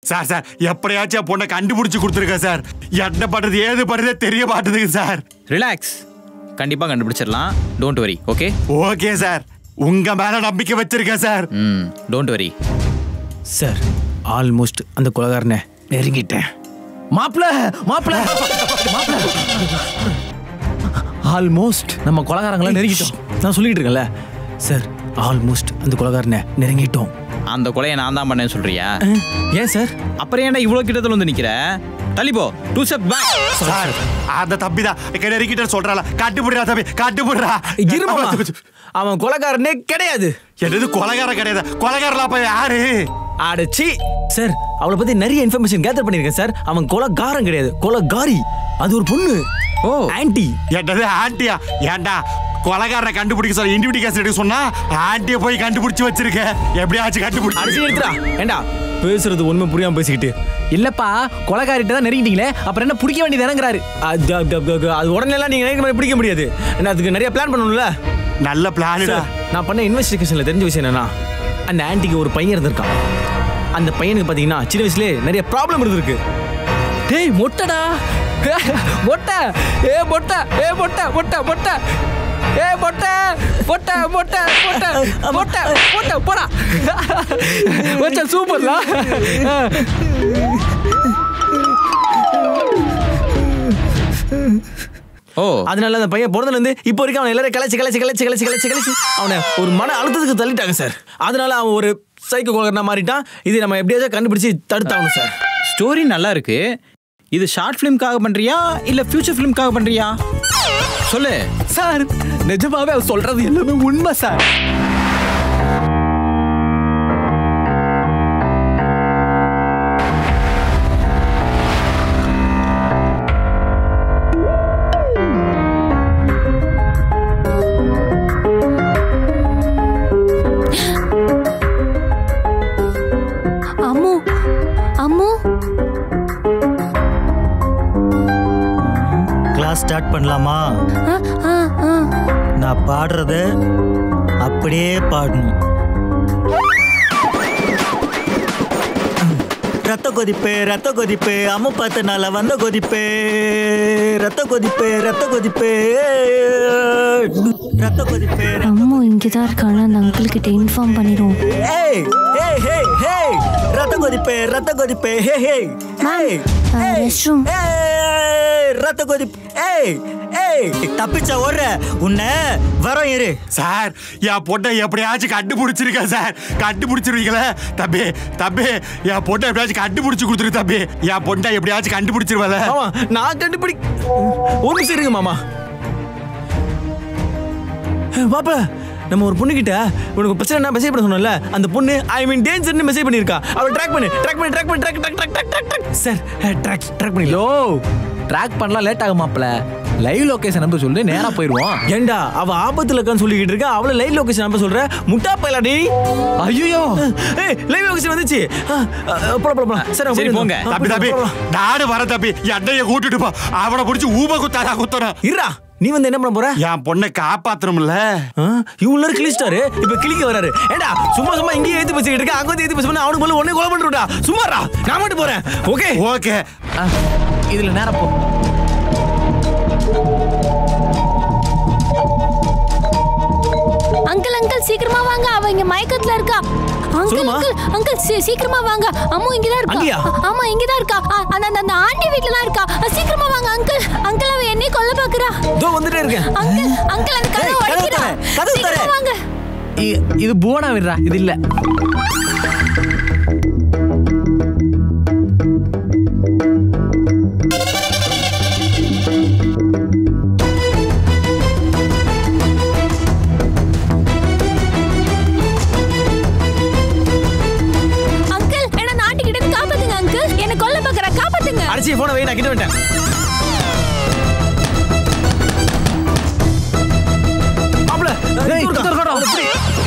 Sir sir எப்படியாச்சும் பொண்ணை கண்டுபிடிச்சு கொடுத்துருக்கேன் சார். என்ன பண்றது ஏது பண்றதே தெரிய மாட்டேதுங்க சார். ரிலாக்ஸ், கண்டிப்பா கண்டுபிடிச்சிடலாம். Don't worry. Okay okay sir, உங்க மேல நம்பிக்கை வச்சிருக்கேன் sir. Don't worry sir. Almost அந்த கொலைகாரனை நெருங்கிட்டேன். மாப்ள ஆல்மோஸ்ட் நம்ம கொலைகாரங்களை நெருங்கிட்டோம். நான் சொல்லிட்டு இருக்கேன்ல சார், ஆல்மோஸ்ட் அந்த கொலைகாரனை நெருங்கிட்டோம். அந்த கொலையை நான் தான் பண்ணேன்னு சொல்றியா? ஏன் சார்? அப்புறம் ஏன்டா இவ்வளோ கிட்டத்தில் வந்து நிற்கிற? தள்ளிப்போ, 2 ஸ்டெப் பேக். சார் அந்த தம்பி தான் நெருங்கிட்ட சொல்றாள. கண்டுபிடுறா தம்பி, கண்டுபிடுறா. அவன் கொலைகாரனே கிடையாது. என்னது கொலைகாரன் கிடையாது? கொலைகாரலாம் போய் யாரு? அடச்சி சார், அவளை பத்தி நிறைய இன்ஃபர்மேஷன் கேதர் பண்ணிருக்கேன் சார். அவன் கொலைகாரன் கிடையாது, கொலைகாரி. அது ஒரு பொண்ணு. ஓ ஆன்ட்டி. என்னது ஆன்ட்டியா? ஏண்டா கொலைகாரனை கண்டுபிடிக்க சொல்ல இன்டிவிடிகேஷன் எடுக்க சொன்னா ஆன்ட்டியை போய் கண்டுபிடிச்சு வச்சிருக்க. எப்படியாச்சும் கண்டுபிடிச்சு அடிச்சு எடுத்துடா. ஏண்டா பேசுறது ஒண்ணுமே புரியாம பேசிக்கிட்டு. இல்லப்பா கொலைகாரிட்ட தான் நெருங்கிட்டீங்களே, அப்புறம் என்ன பிடிக்க வேண்டியதானங்கிறாரு. அது உடனே எல்லாம் நீங்க நினைக்கிற மாதிரி பிடிக்க முடியாது. என்ன அதுக்கு நிறைய பிளான் பண்ணணும்ல. நல்ல பிளான். நான் பண்ண இன்வெஸ்டிகேஷன்ல தெரிஞ்ச விஷயம் என்னன்னா, அந்த ஆன்ட்டிக்கு ஒரு பையன் இருந்திருக்கான். அந்த பையனுக்கு பாத்தீங்கன்னா சின்ன வயசுல நிறைய ப்ராப்ளம் இருந்திருக்கு. டேய் மொட்டடா, மொட்டை, ஏ மொட்டை, ஏ மொட்டை, மொட்டை, மொட்டை, ஏ மொட்டை, மொட்டை, மொட்டை, மொட்டை, மொட்டை, மொட்டை, போடா மொட்டை. சூப்பர்ல. ஓ அதனால அந்த பையன் பிறந்தல இருந்து இப்போ வரைக்கும் அவனை எல்லாரும் கிளச்சி அவனை ஒரு மன அழுத்தத்துக்கு தள்ளிட்டாங்க சார். அதனால அவன் ஒரு சைக்கோ கொலைகாரனா மாறிட்டான். இது நம்ம எப்படியாச்சும் கண்டுபிடிச்சு தடுத்தாகணும் சார். ஸ்டோரி நல்லா இருக்கு. இது ஷார்ட் ஃபிலிம்காக பண்றியா இல்ல ஃபியூச்சர் ஃபிலிம்காக பண்றியா? சொல்லு சார். நிஜமாவே அவன் சொல்றது எல்லாமே உண்மை சார். ஸ்டார்ட் பண்ணலாமா? நான் பாடுறத அப்படியே பாடணும். ரத்த கொதிப்பு, ரத்த கொதிப்பு, அம்மா பார்த்தனால வந்த கொதிப்பு, ரத்த கொதிப்பு, ரத்த கொதிப்பு, ரத்த கொதிப்பு. அம்மா இங்கதான் இருக்காங்க. அந்த அங்கிள் கிட்ட இன்ஃபார்ம் பண்ணிடுவோம். ஏய் ஏய் ஏய் ஏய், ரத்த கொதிப்பு, ரத்த கொதிப்பு, ஹே ஹே ஏய் ரெஸ்ட்ரூம். ரத்த கொதிப்பு. ஏய் ஏய், தப்பிச்ச ஓடுற உன்னை வரோம் இரு. சார் என் பொண்ணை எப்படியாச்சும் கண்டுபிடிச்சிருக்கேன் சார். கண்டுபிடிச்சிருவீங்களே தம்பி? தம்பி என் பொண்ணை எப்படியாச்சும் கண்டுபிடிச்சு கொடுத்துரு தம்பி. என் பொண்ணை எப்படியாச்சும் கண்டுபிடிச்சிருவல. நான் கண்டுபிடி. ஒரு நிமிஷம் இருங்க மாமா. பாப்பா நம்ம ஒரு பொண்ணு கிட்ட உனக்கு பிரச்சனை என்ன மெசேஜ் பண்ண சொன்னல, அந்த பொண்ணு ஐ மீன் டேஞ்சர்னு மெசேஜ் பண்ணிருக்கா. அவளை ட்ராக் பண்ணு, ட்ராக் பண்ணு, ட்ராக் பண்ணு, track track track track track. Sir track பண்ணி. லோ ட்ராக் பண்ணலாம், லேட் ஆகும் மாப்ள. லைவ் லொகேஷன் நம்பர் சொல்லி நேரா போயிடுவோம். ஏண்டா அவ ஆபத்துல இருக்கான்னு சொல்லிக்கிட்டு இருக்கா, அவளை லைவ் லொகேஷன் நம்பர் சொல்ற முட்டா பையலாடி. ஐயோ ஏய் லைவ் லொகேஷன் வந்துச்சு. போலாம் சரி போங்க. தம்பி தம்பி நாடு வர தம்பி, என்னைய கூட்டிட்டு போ. அவனை பிடிச்சி ஊப குத்தாரா குத்தறா. இருடா, நீ வந்து என்ன பண்ண போற? என் பொண்ணை காப்பாத்தணும்ல. இவ்வளவு கிளிஸ்டாரு இப்ப கிளிக்க வராரு. ஏண்டா சும்மா சும்மா இங்கேயே ஏத்து பேசிக்கிட்டு இருக்க, அங்க வந்து ஏத்து பேச அவனுக்கு போல ஒண்ணே கொலை பண்ணிட்டுடா. சும்மாடா, நான் மட்டும் போறேன். Okay okay. இதுல நேரா போ. அங்கிள் அங்கிள் சீக்கிரமா வாங்க, அவ இங்க மயக்கத்துல இருக்கா. அங்கிள் அங்கிள் அங்கிள் சீக்கிரமா வாங்க, அம்மா இங்க தான் இருக்கா. ஆமா இங்க தான் இருக்கா. அந்த ஆண்டி வீட்ல தான் இருக்கா. சீக்கிரமா வாங்க அங்கிள். அங்கிள் அவ என்னை கொல்ல பாக்குறா. தோ வந்துட்டே இருக்கேன். அங்கிள் அங்கிள் அந்த கதவை உடைக்கிறா. சீக்கிரமா வாங்க. இது போனா விடுறா, இது இல்ல. அடிச்சு போன வை, நான் கிட்ட வந்துட்டேன். மாப்ள டேய் குத்தறடா.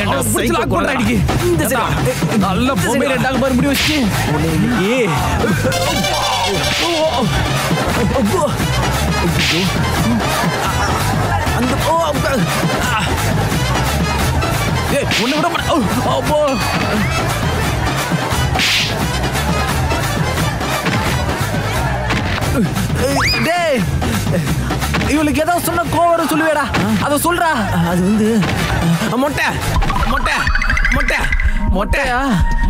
என்ன சைக்கிள் கொண்டா அடிக்கு. இந்த சைடு நல்ல பொம்மையில டாக் பாரு முடி வச்சு. ஏய் அந்த ஏய் ஒண்ணு விட மாட்டேன். அப்போ இவளுக்கு ஏதாவது சொன்ன கோவம் சொல்லுவேடா. அத சொல்றா. அது வந்து மொட்டை மொட்டை மொட்டை மொட்டையா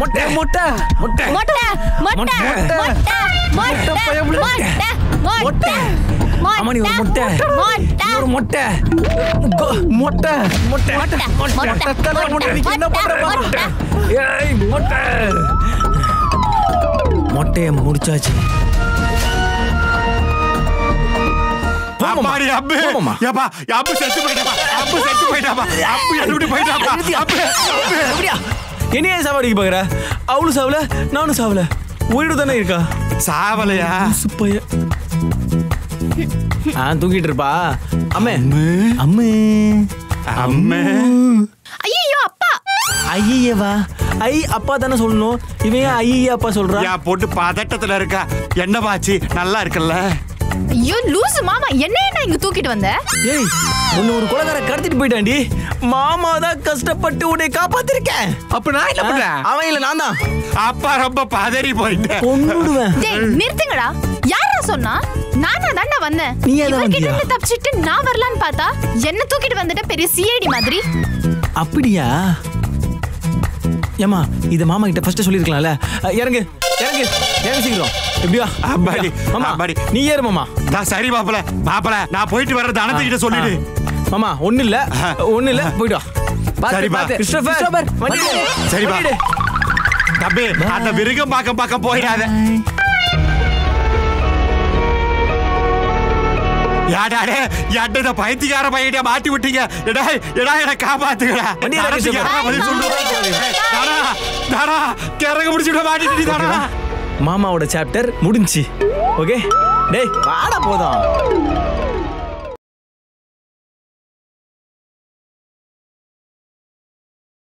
மொட்டை மொட்டை மொட்டை மொட்டை மொட்டை மொட்டை மொட்டை அம்மா நீ ஒரு மொட்டை ஒரு மொட்டை மொட்டை மொட்டை என்ன பண்ற? ஏய் மொட்டை மொட்டையை முடிச்சாச்சு. அம்மாடி அப்பு ஏப்பா அப்பு செத்து போயிட்டாப்பா. அப்பு செத்து போயிட்டாப்பா. அப்பு எழுதி போயிட்டாப்பா. அப்பு அப்படியா என்னையே சாவடிக்க பாக்குற? அவளும் சாவல நானும் சாவல, உயிரோட தானே இருக்கா. சாவலையா? சுப்பைய தூக்கிட்டு இருப்பா. அம்மே அம்மே அம்மே ஐயோ அப்பா. ஐயவா ஐ அப்பா தானே சொல்லணும். இவன் ஐயா அப்பா சொல்றா. என் பொண்ணு பதட்டத்துல இருக்கா. என்ன பாச்சு நல்லா இருக்குல்ல? ஐயோ லூசு மாமா, என்ன இங்க தூக்கிட்டு வந்த? ஏய் உன்னை ஒரு கொலைகார கடத்திட்டு போயிட்டான்டி. மாமா தான் கஷ்டப்பட்டு உன்னை காப்பாத்திருக்கேன். அப்ப நான் என்ன பண்றேன்? அவன் இல்ல நான் தான். அப்பா ரொம்ப பதறி போயிட்டேன். கொன்னுடுவேன். டேய் நிறுத்துங்கடா. யாரா சொன்னா? நானா தான்டா வந்தேன். நீ ஏன் இவர்கிட்ட வந்தியா? இருந்து தப்பிச்சிட்டு நான் வரலான்னு பார்த்தா என்ன தூக்கிட்டு வந்துட்ட பெரிய சிஐடி மாதிரி. அப்படியா? ஏமா இத மாமா கிட்ட ஃபர்ஸ்ட் சொல்லிருக்கலாம்ல. இறங்கு இறங்கு இறங்கு சீக்கிரம். எப்படியா? அம்மாடி மாமா அம்மாடி நீ ஏறு மாமா. சரி மாப்பிள மாப்பிள நான் போயிட்டு வர்றது அனந்திக்கிட்ட சொல்லிடு. மாமா ஒண்ணு இல்ல போயிட்டு வா. சரிப்பா. கிறிஸ்டோபர் சரிப்பா. தம்பி அந்த மிருகம் பார்க்க போயிடாத. யாடாடே யாட்ட பைத்தியக்கார பையனை மாட்டி விட்டீங்க. எடா எடா என்ன காப்பாத்துக்கடா. தாடா கிறங்க முடிச்சுட மாட்டிட்டு தாடா. மாமாவோட சாப்டர் முடிஞ்சு. ஓகே டேய் வாடா போதும்.